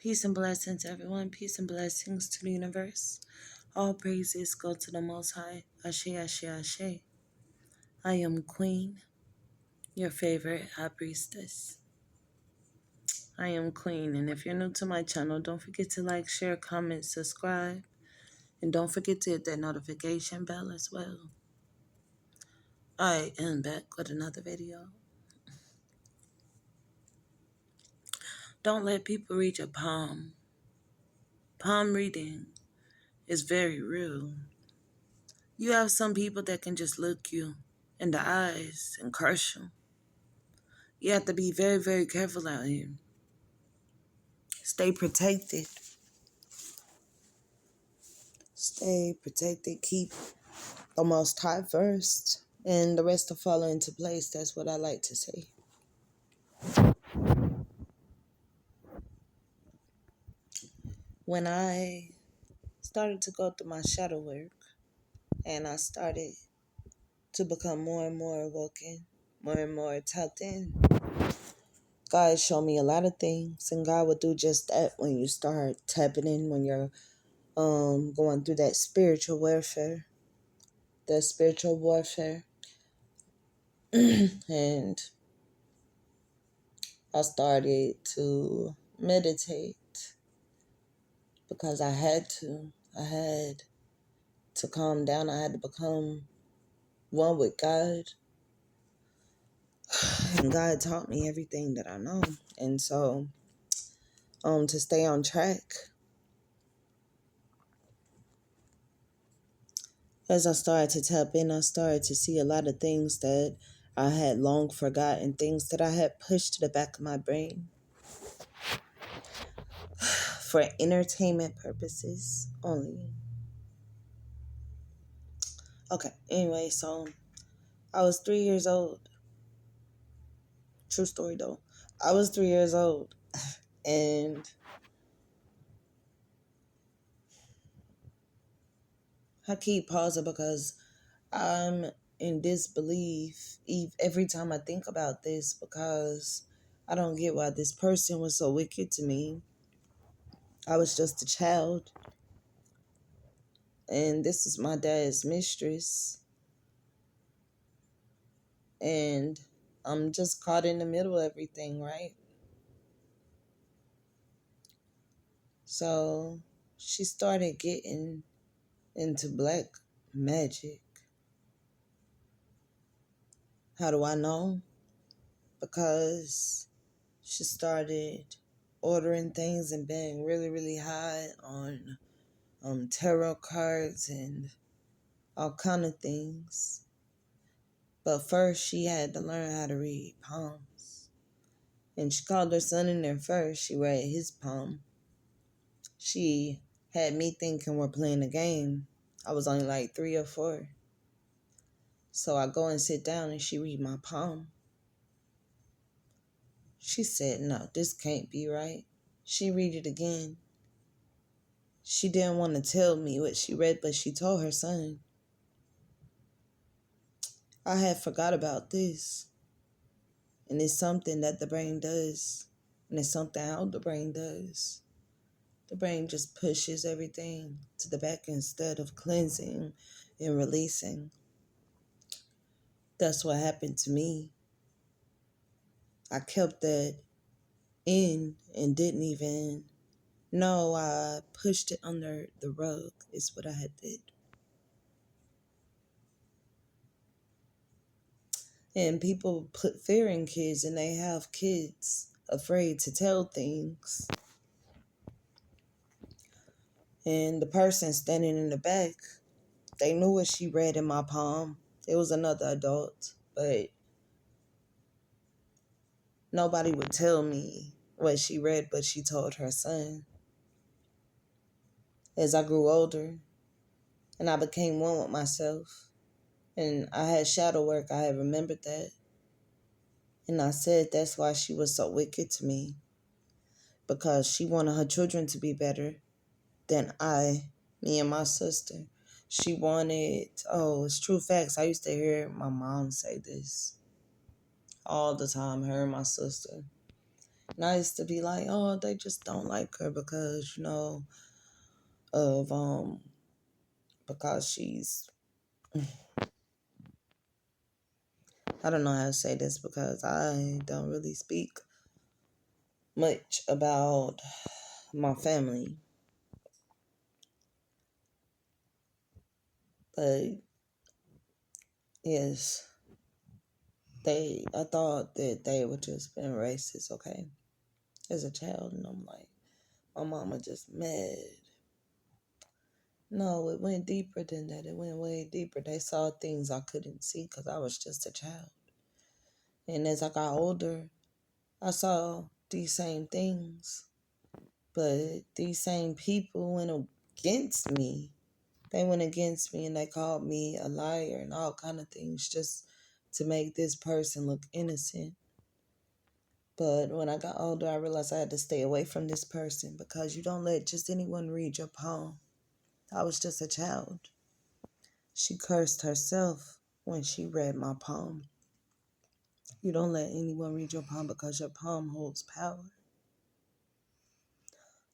Peace and blessings, everyone. Peace and blessings to the universe. All praises go to the Most High. Ashe, Ashe, Ashe. I am Queen, your favorite high priestess. I am Queen, and if you're new to my channel, don't forget to like, share, comment, subscribe, and don't forget to hit that notification bell as well. I am back with another video. Don't let people read your palm. Palm reading is very real. You have some people that can just look you in the eyes and crush you. You have to be very, very careful out here. Stay protected. Stay protected. Keep the Most High first, and the rest will fall into place. That's what I like to say. When I started to go through my shadow work, and I started to become more and more awoken, more and more tapped in, God showed me a lot of things, and God will do just that when you start tapping in, when you're going through that spiritual warfare. And I started to meditate because I had to. I had to calm down. I had to become one with God. And God taught me everything that I know. And so, to stay on track, as I started to tap in, I started to see a lot of things that I had long forgotten, things that I had pushed to the back of my brain for entertainment purposes only. Okay, anyway, so I was 3 years old. True story though. I was 3 years old, and I keep pausing because I'm in disbelief every time I think about this, because I don't get why this person was so wicked to me. I was just a child, and this is my dad's mistress, and I'm just caught in the middle of everything, right? So she started getting into black magic. How do I know? Because she started ordering things and being really, really high on tarot cards and all kind of things. But first, she had to learn how to read palms. And she called her son in there first. She read his palm. She had me thinking we're playing a game. I was only like 3 or 4. So I go and sit down and she read my palm. She said, no, this can't be right. She read it again. She didn't want to tell me what she read, but she told her son. I had forgot about this. And it's something that the brain does. And it's something how the brain does. The brain just pushes everything to the back instead of cleansing and releasing. That's what happened to me. I kept that in and didn't even know I pushed it under the rug is what I had did. And people put fear in kids, and they have kids afraid to tell things. And the person standing in the back, they knew what she read in my palm. It was another adult, but nobody would tell me what she read, but she told her son. As I grew older and I became one with myself, and I had shadow work, I had remembered that. And I said that's why she was so wicked to me, because she wanted her children to be better than me and my sister. She wanted, it's true facts. I used to hear my mom say this all the time, her and my sister. And I used to be like, oh, they just don't like her because, of because she's, I don't know how to say this because I don't really speak much about my family. But yes, I thought that they were just being racist, okay, as a child. And I'm like, my mama just mad. No, it went deeper than that. It went way deeper. They saw things I couldn't see because I was just a child. And as I got older, I saw these same things. But these same people went against me. They went against me and they called me a liar and all kind of things just to make this person look innocent. But when I got older, I realized I had to stay away from this person because you don't let just anyone read your palm. I was just a child. She cursed herself when she read my palm. You don't let anyone read your palm because your palm holds power.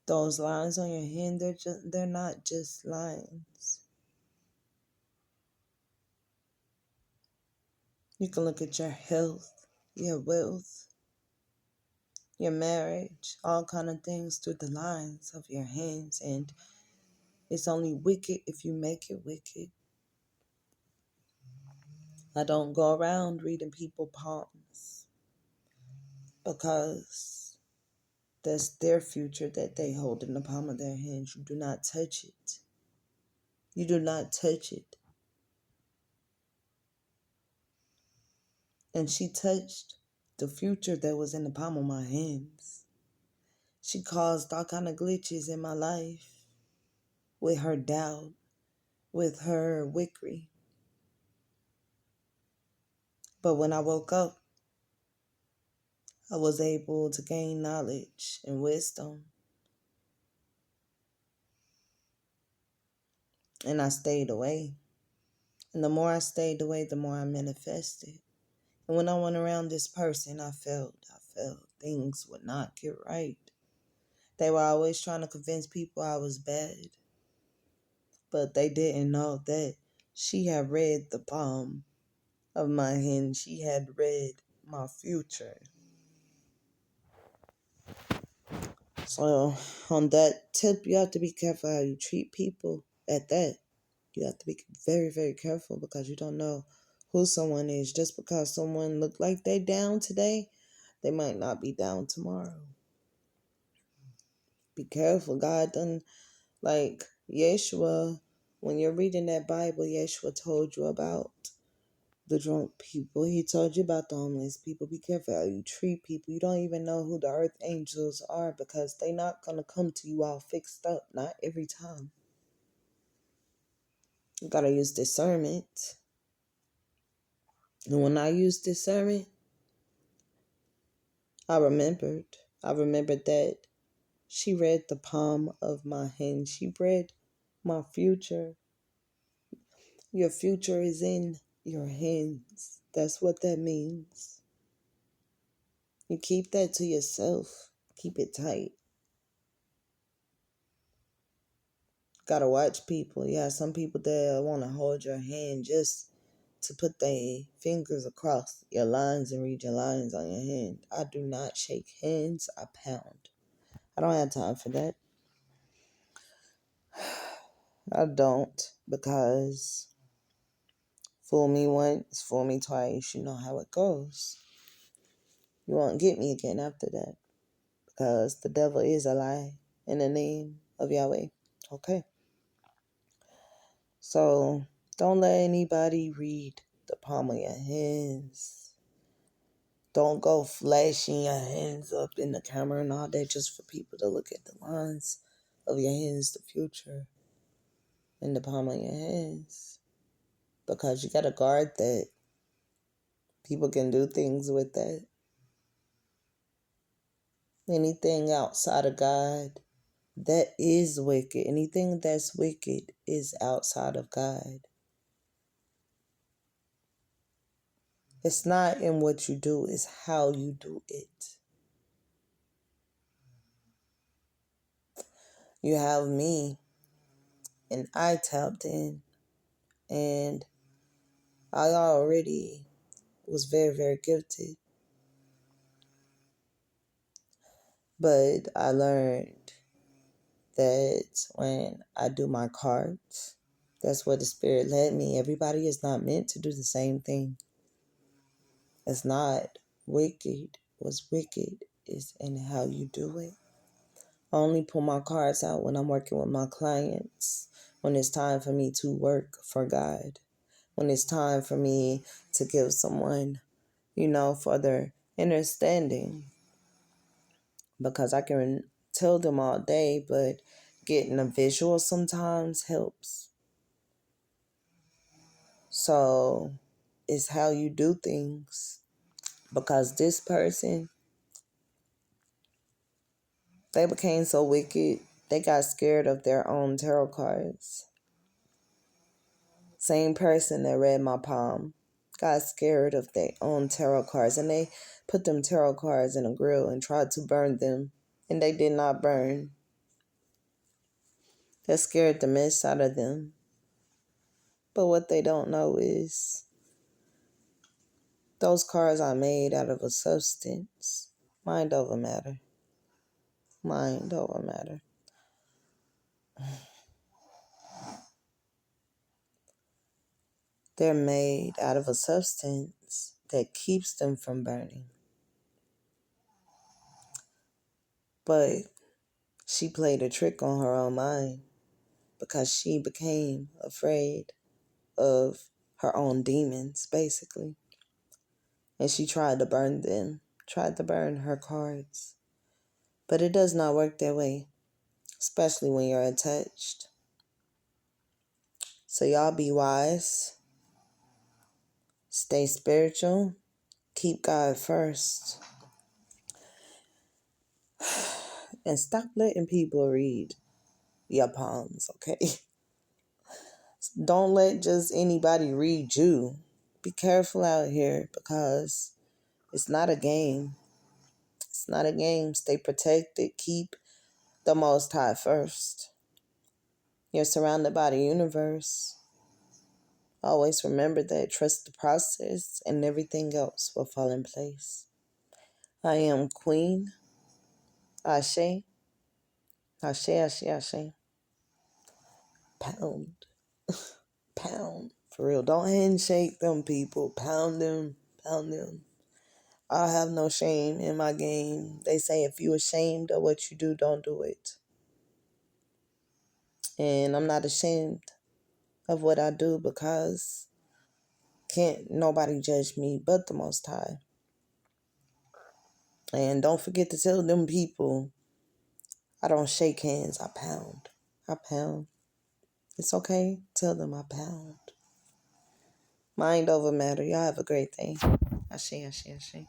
Those lines on your hand, they're not just lines. You can look at your health, your wealth, your marriage, all kind of things through the lines of your hands, and it's only wicked if you make it wicked. I don't go around reading people palms because that's their future that they hold in the palm of their hands. You do not touch it. You do not touch it. And she touched the future that was in the palm of my hands. She caused all kind of glitches in my life with her doubt, with her wickery. But when I woke up, I was able to gain knowledge and wisdom. And I stayed away. And the more I stayed away, the more I manifested. And when I went around this person, I felt things would not get right. They were always trying to convince people I was bad. But they didn't know that she had read the palm of my hand. She had read my future. So on that tip, you have to be careful how you treat people at that. You have to be very, very careful because you don't know who someone is. Just because someone look like they down today, they might not be down tomorrow. Be careful. God done, like Yeshua, when you're reading that Bible, Yeshua told you about the drunk people. He told you about the homeless people. Be careful how you treat people. You don't even know who the earth angels are because they not going to come to you all fixed up. Not every time. You got to use discernment. And when I use discernment, I remembered. I remembered that she read the palm of my hand. She read my future. Your future is in your hands. That's what that means. You keep that to yourself. Keep it tight. Gotta watch people. Yeah, some people that want to hold your hand just to put their fingers across your lines and read your lines on your hand. I do not shake hands. I pound. I don't have time for that. I don't, because fool me once, fool me twice. You know how it goes. You won't get me again after that, because the devil is a lie in the name of Yahweh. Okay. So don't let anybody read the palm of your hands. Don't go flashing your hands up in the camera and all that just for people to look at the lines of your hands, the future, in the palm of your hands. Because you got to guard that. People can do things with that. Anything outside of God, that is wicked. Anything that's wicked is outside of God. It's not in what you do, it's how you do it. You have me, and I tapped in, and I already was very, very gifted. But I learned that when I do my cards, that's where the spirit led me. Everybody is not meant to do the same thing. It's not wicked. What's wicked is in how you do it. I only pull my cards out when I'm working with my clients, when it's time for me to work for God, when it's time for me to give someone, further understanding. Because I can tell them all day, but getting a visual sometimes helps. So it's how you do things. Because this person, they became so wicked, they got scared of their own tarot cards. Same person that read my palm got scared of their own tarot cards, and they put them tarot cards in a grill and tried to burn them, and they did not burn. That scared the mess out of them. But what they don't know is those cards are made out of a substance. Mind over matter. Mind over matter. They're made out of a substance that keeps them from burning. But she played a trick on her own mind because she became afraid of her own demons, basically. And she tried to burn them, tried to burn her cards. But it does not work that way, especially when you're attached. So y'all be wise, stay spiritual, keep God first, and stop letting people read your palms, okay? Don't let just anybody read you. Be careful out here because it's not a game. It's not a game. Stay protected. Keep the Most High first. You're surrounded by the universe. Always remember that. Trust the process and everything else will fall in place. I am Queen Ashe. Ashe, Ashe, Ashe. Pound. Pound. For real. Don't handshake them people. Pound them. Pound them. I have no shame in my game. They say if you're ashamed of what you do, don't do it. And I'm not ashamed of what I do because can't nobody judge me but the Most High. And don't forget to tell them people I don't shake hands, I pound. I pound. It's okay. Tell them I pound. Mind over matter. Y'all have a great day. Ashe, ashe, ashe.